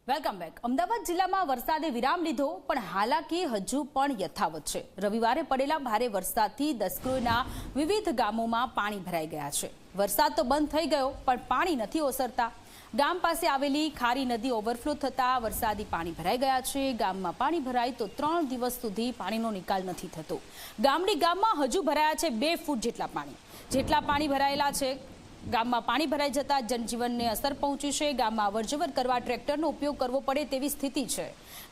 Welcome back. Ahmedabad જિલ્લામાં વરસાદે વિરામ લીધો પણ હાલાકી હજુ પણ યથાવત છે। રવિવારે પડેલા ભારે વરસાદથી દસક્રોયના વિવિધ ગામોમાં પાણી ભરાઈ ગયા છે। વરસાદ તો બંધ થઈ ગયો પણ પાણી નથી ઓસરતા। ગામ પાસે આવેલી ખારી નદી ઓવરફ્લો થતા વરસાદી પાણી ભરાઈ ગયા છે। ગામમાં પાણી ભરાય તો 3 દિવસ સુધી પાણીનો નિકાલ નથી થતો। ગામમાં હજુ ભરાયા છે 2 ફૂટ જેટલા પાણી ભરાયેલા છે। ગામમાં પાણી ભરાઈ જતા જનજીવનને અસર પહોંચી છે। ગામમાં અવરજવર કરવા ટ્રેક્ટરનો ઉપયોગ કરવો પડે તેવી સ્થિતિ છે।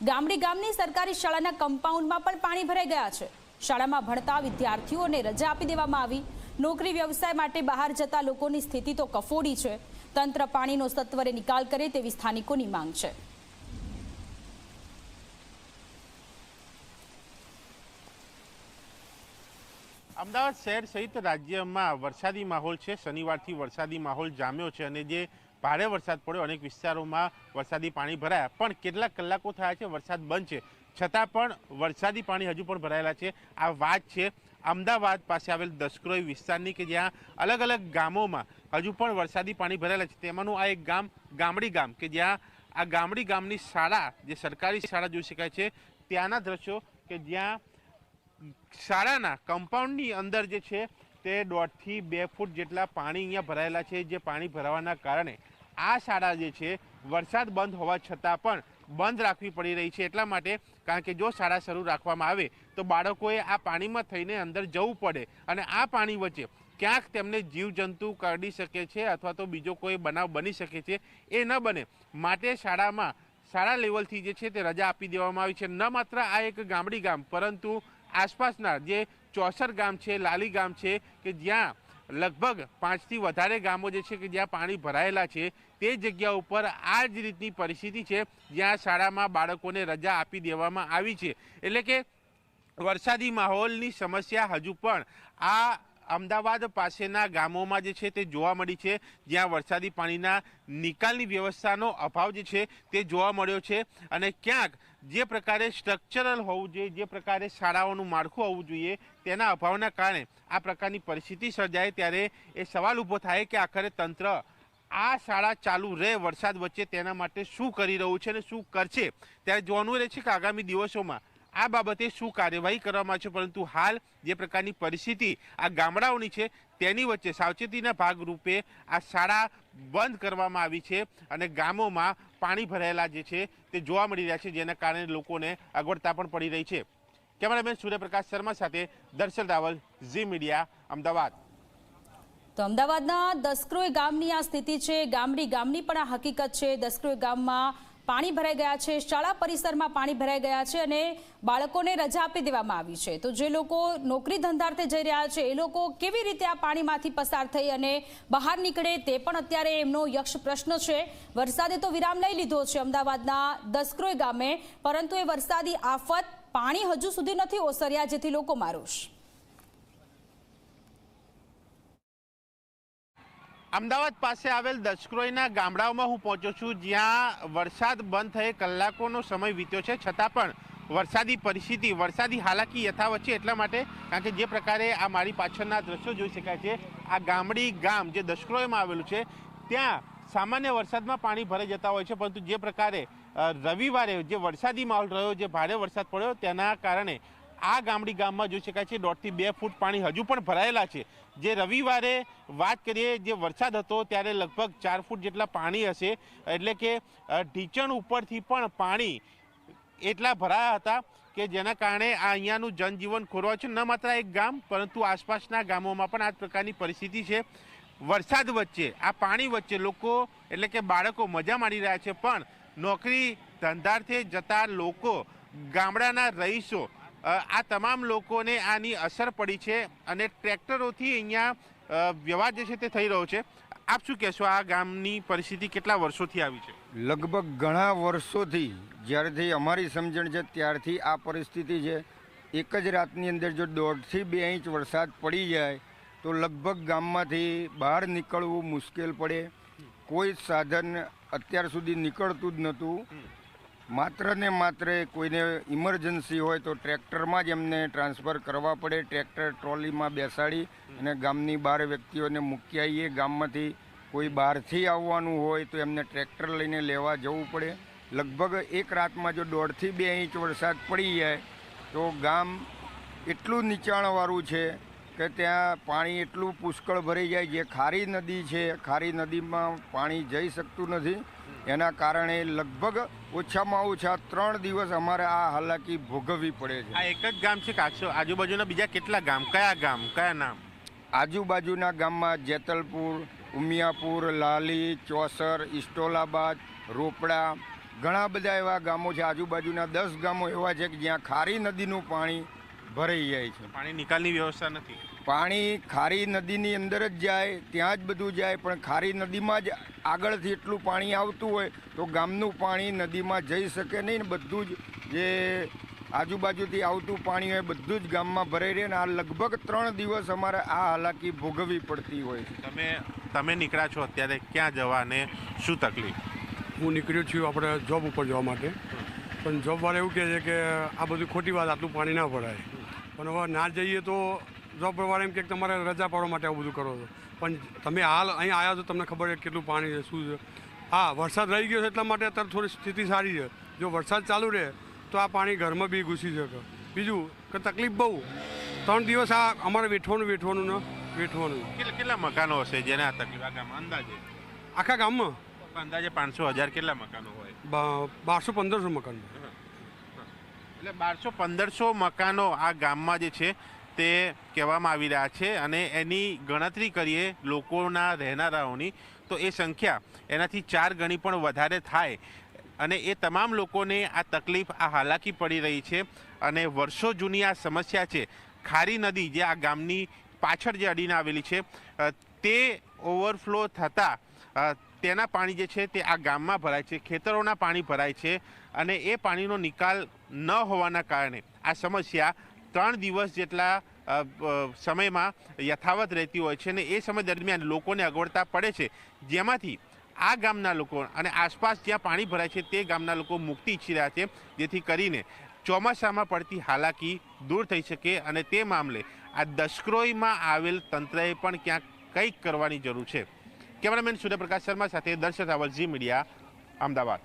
ગામની સરકારી શાળાના કમ્પાઉન્ડમાં પણ પાણી ભરાઈ ગયા છે। શાળામાં ભણતા વિદ્યાર્થીઓને રજા આપી દેવામાં આવી। નોકરી વ્યવસાય માટે બહાર જતા લોકોની સ્થિતિ તો કફોડી છે। તંત્ર પાણીનો સત્વરે નિકાલ કરે તેવી સ્થાનિકોની માંગ છે। અમદાવાદ શહેર સહિત રાજ્યમાં વરસાદી માહોલ છે। શનિવારથી વરસાદી માહોલ જામ્યો છે અને જે ભારે વરસાદ પડ્યો અનેક વિસ્તારોમાં વરસાદી પાણી ભરાયા પણ કેટલાક કલાકો થયા છે વરસાદ બંધ છે છતાં પણ વરસાદી પાણી હજુ પણ ભરાયેલા છે। આ વાત છે અમદાવાદ પાસે આવેલ દસક્રોય વિસ્તારની કે જ્યાં અલગ અલગ ગામોમાં હજુ પણ વરસાદી પાણી ભરાયેલા છે। તેમાંનું આ એક ગામ ગામડી ગામ કે જ્યાં આ ગામડી ગામની શાળા જે સરકારી શાળા જોઈ શકાય છે ત્યાંના દ્રશ્યો કે જ્યાં શાળાના કમ્પાઉન્ડની અંદર જે છે તે 1.5 થી 2 ફૂટ જેટલા પાણી અહીંયા ભરાયેલા છે। જે પાણી ભરાવાના કારણે આ શાળા જે છે વરસાદ બંધ હોવા છતાં પણ બંધ રાખવી પડી રહી છે। એટલા માટે કારણ કે જો શાળા શરૂ રાખવામાં આવે તો બાળકોએ આ પાણીમાં થઈને અંદર જવું પડે અને આ પાણી વચ્ચે ક્યાંક તેમને જીવજંતુ કરડી શકે છે અથવા તો બીજો કોઈ બનાવ બની શકે છે। એ ન બને માટે શાળા લેવલથી જે છે તે રજા આપી દેવામાં આવી છે। ન માત્ર આ એક ગામડી ગામ પરંતુ આસપાસના જે 64 ગામ છે, લાલી ગામ છે કે જ્યાં લગભગ 5 થી વધારે ગામો જે છે કે જ્યાં પાણી ભરાયેલા છે તે જગ્યા ઉપર આ જ રીતની પરિસ્થિતિ છે જ્યાં શાળામાં બાળકોને રજા આપી દેવામાં આવી છે। એટલે કે વરસાદી માહોલની સમસ્યા હજુ પણ આ અમદાવાદ પાસેના ગામોમાં જે છે તે જોવા મળી છે જ્યાં વરસાદી પાણીના નિકાલની વ્યવસ્થાનો અભાવ જે છે તે જોવા મળ્યો છે અને ક્યાંક જે પ્રકારે સ્ટ્રક્ચરલ હોવું જોઈએ, જે પ્રકારે શાળાઓનું માળખું હોવું જોઈએ તેના અભાવના કારણે આ પ્રકારની પરિસ્થિતિ સર્જાય ત્યારે એ સવાલ ઊભો થાય કે આખરે તંત્ર આ શાળા ચાલુ રહે વરસાદ વચ્ચે તેના માટે શું કરી રહ્યું છે અને શું કરશે। ત્યારે જોવાનું રહે છે કે આગામી દિવસોમાં આ બાબતે શું કાર્યવાહી કરવામાં આવશે। પરંતુ હાલ જે પ્રકારની પરિસ્થિતિ આ ગામડાઓની છે તેની વચ્ચે સાવચેતીના ભાગરૂપે આ શાળા બંધ કરવામાં આવી છે અને ગામોમાં પાણી ભરાયેલા જે છે તે જોવા મળી રહ્યા છે જેના કારણે લોકોને અગવડતા પણ પડી રહી છે। કેમેરામેન સૂર્યપ્રકાશ શર્મા સાથે દર્શન રાવલ, ઝી મીડિયા, અમદાવાદ। તો અમદાવાદના દસક્રોય ગામની આ સ્થિતિ છે। ગામની પણ આ હકીકત છે। દસક્રોય ગામમાં પાણી ભરાઈ ગયા છે। શાળા પરિસરમાં પાણી ભરાઈ ગયા છે અને બાળકોને રજા આપી દેવામાં આવી છે। તો જે લોકો નોકરી ધંધાર્થે જઈ રહ્યા છે એ લોકો કેવી રીતે આ પાણીમાંથી પસાર થઈ અને બહાર નીકળે તે પણ અત્યારે એમનો યક્ષ પ્રશ્ન છે। વરસાદે તો વિરામ લઈ લીધો છે અમદાવાદના દસક્રોય ગામે, પરંતુ એ વરસાદી આફત પાણી હજુ સુધી નથી ઓસર્યા જેથી લોકોમાં રોષ। અમદાવાદ પાસે આવેલ દસક્રોયના ગામડાઓમાં હું પહોંચ્યો છું જ્યાં વરસાદ બંધ થયે કલાકોનો સમય વીત્યો છે છતાં પણ વરસાદી પરિસ્થિતિ, વરસાદી હાલાકી યથાવત છે। એટલા માટે કારણ કે જે પ્રકારે આ મારી પાછળના દ્રશ્યો જોઈ શકાય છે આ ગામડી ગામ જે દસક્રોયમાં આવેલું છે ત્યાં સામાન્ય વરસાદમાં પાણી ભરાઈ જતા હોય છે પરંતુ જે પ્રકારે રવિવારે જે વરસાદી માહોલ રહ્યો, જે ભારે વરસાદ પડ્યો તેના કારણે આ ગામડી ગામમાં જોઈ શકાય છે 1.5 થી 2 ફૂટ પાણી હજુ પણ ભરાયેલા છે। જે રવિવારે વાત કરીએ જે વરસાદ હતો ત્યારે લગભગ 4 ફૂટ જેટલા પાણી હશે। એટલે કે ઢીચણ ઉપરથી પણ પાણી એટલા ભરાયા હતા કે જેના કારણે આ અહીંયાનું જનજીવન ખોરવાયું છે। ન માત્ર એક ગામ પરંતુ આસપાસના ગામોમાં પણ આ પ્રકારની પરિસ્થિતિ છે। વરસાદ વચ્ચે આ પાણી વચ્ચે લોકો એટલે કે બાળકો મજા માણી રહ્યા છે પણ નોકરી ધંધાર્થે જતા લોકો, ગામડાના રહીશો, આ તમામ લોકોને આની અસર પડી છે અને ટ્રેક્ટરોથી અહીંયા વ્યવહાર જે છે તે થઈ રહ્યો છે। આપ શું કહેશો આ ગામની પરિસ્થિતિ કેટલા વર્ષોથી આવી છે? લગભગ ઘણા વર્ષોથી, જ્યારથી અમારી સમજણ છે ત્યારથી આ પરિસ્થિતિ છે। એક જ રાતની અંદર જો 1.5 થી 2 ઇંચ વરસાદ પડી જાય તો લગભગ ગામમાંથી બહાર નીકળવું મુશ્કેલ પડે। કોઈ સાધન અત્યાર સુધી નીકળતું જ નહોતું। માત્ર ને માત્ર કોઈને ઇમરજન્સી હોય તો ટ્રેક્ટરમાં જ એમને ટ્રાન્સફર કરવા પડે। ટ્રેક્ટર ટ્રોલીમાં બેસાડી અને ગામની બહાર વ્યક્તિઓને મૂકી આવીએ। ગામમાંથી કોઈ બહારથી આવવાનું હોય તો એમને ટ્રેક્ટર લઈને લેવા જવું પડે। લગભગ એક રાતમાં જો 1.5 થી 2 ઇંચ વરસાદ પડી જાય તો ગામ એટલું નીચાણવાળું છે કે ત્યાં પાણી એટલું પુષ્કળ ભરાઈ જાય. જે ખારી નદી છે, ખારી નદીમાં પાણી જઈ શકતું નથી. એના કારણે લગભગ ઓછામાં ઓછા 3 દિવસ અમારે આ હાલાકી ભોગવવી પડે છે. આ એક જ ગામ છે કે આજુબાજુના બીજા કેટલા ગામ, કયા નામ? આજુબાજુના ગામમાં જેતલપુર, ઉમિયાપુર, લાલી, ચોસર, ઇસ્ટોલાબાદ, રોપડા, ઘણા બધા એવા ગામો છે. આજુબાજુના 10 ગામો એવા છે કે જ્યાં ખારી નદીનું પાણી ભરાઈ જાય છે. પાણી નિકાલની વ્યવસ્થા નથી. પાણી ખારી નદીની અંદર જ જાય, ત્યાં જ બધું જાય, પણ ખારી નદીમાં જ આગળથી એટલું પાણી આવતું હોય તો ગામનું પાણી નદીમાં જઈ શકે નહીં ને બધું જ જે આજુબાજુથી આવતું પાણી હોય બધું જ ગામમાં ભરાઈ રહે. ને આ લગભગ 3 દિવસ અમારે આ હાલાકી ભોગવવી પડતી હોય છે. તમે નીકળ્યા છો અત્યારે ક્યાં જવા અને શું તકલીફ? હું નીકળ્યો છું આપણે જોબ ઉપર જવા માટે, પણ જોબવાળા એવું કહે છે કે આ બધું ખોટી વાત, આટલું પાણી ના ભરાય. પણ હવે ના જઈએ તો જોબવાળા એમ કે તમારે રજા પાડવા માટે આવું બધું કરો છો. પણ તમે હાલ અહીં આવ્યા છો, તમને ખબર છે કેટલું પાણી છે, શું છે. હા, વરસાદ રહી ગયો છે એટલા માટે અત્યારે થોડી સ્થિતિ સારી છે. જો વરસાદ ચાલુ રહે તો આ પાણી ઘરમાં બી ઘૂસી શકે. બીજું કે તકલીફ બહુ, 3 દિવસ આ અમારે વેઠવાનું. કેટલા મકાનો હશે જેને આ તકલીફ આ ગામમાં અંદાજે? આખા ગામમાં અંદાજે 500-1000 કેટલા મકાનો હોય? 1200-1500 મકાન. એટલે 1200-1500 મકાનો આ ગામમાં જે છે તે કહેવામાં આવી રહ્યા છે. અને એની ગણતરી કરીએ લોકોના રહેનારાઓની તો એ સંખ્યા એનાથી 4 ગણી પણ વધારે થાય. અને એ તમામ લોકોને આ તકલીફ, આ હાલાકી પડી રહી છે. અને વર્ષો જૂની આ સમસ્યા છે. ખારી નદી જે આ ગામની પાછળ જે અડીને આવેલી છે તે ઓવરફ્લો થતાં તેના પાણી જે છે તે આ ગામમાં ભરાય છે, ખેતરોના પાણી ભરાય છે. અને એ પાણીનો નિકાલ ન હોવાના કારણે આ સમસ્યા 3 દિવસ જેટલા સમયમાં યથાવત રહેતી હોય છે. અને એ સમય દરમિયાન લોકોને અગવડતા પડે છે, જેમાંથી આ ગામના લોકો અને આસપાસ જ્યાં પાણી ભરાય છે તે ગામના લોકો મુક્તિ ઈચ્છી રહ્યા છે, જેથી કરીને ચોમાસામાં પડતી હાલાકી દૂર થઈ શકે. અને તે મામલે આ દસક્રોઈમાં આવેલ તંત્રએ પણ ક્યાંક કંઈક કરવાની જરૂર છે. કેમેરામેન સૂર્યપ્રકાશ શર્મા સાથે દર્શક રાવલ, ઝી મીડિયા, અમદાવાદ.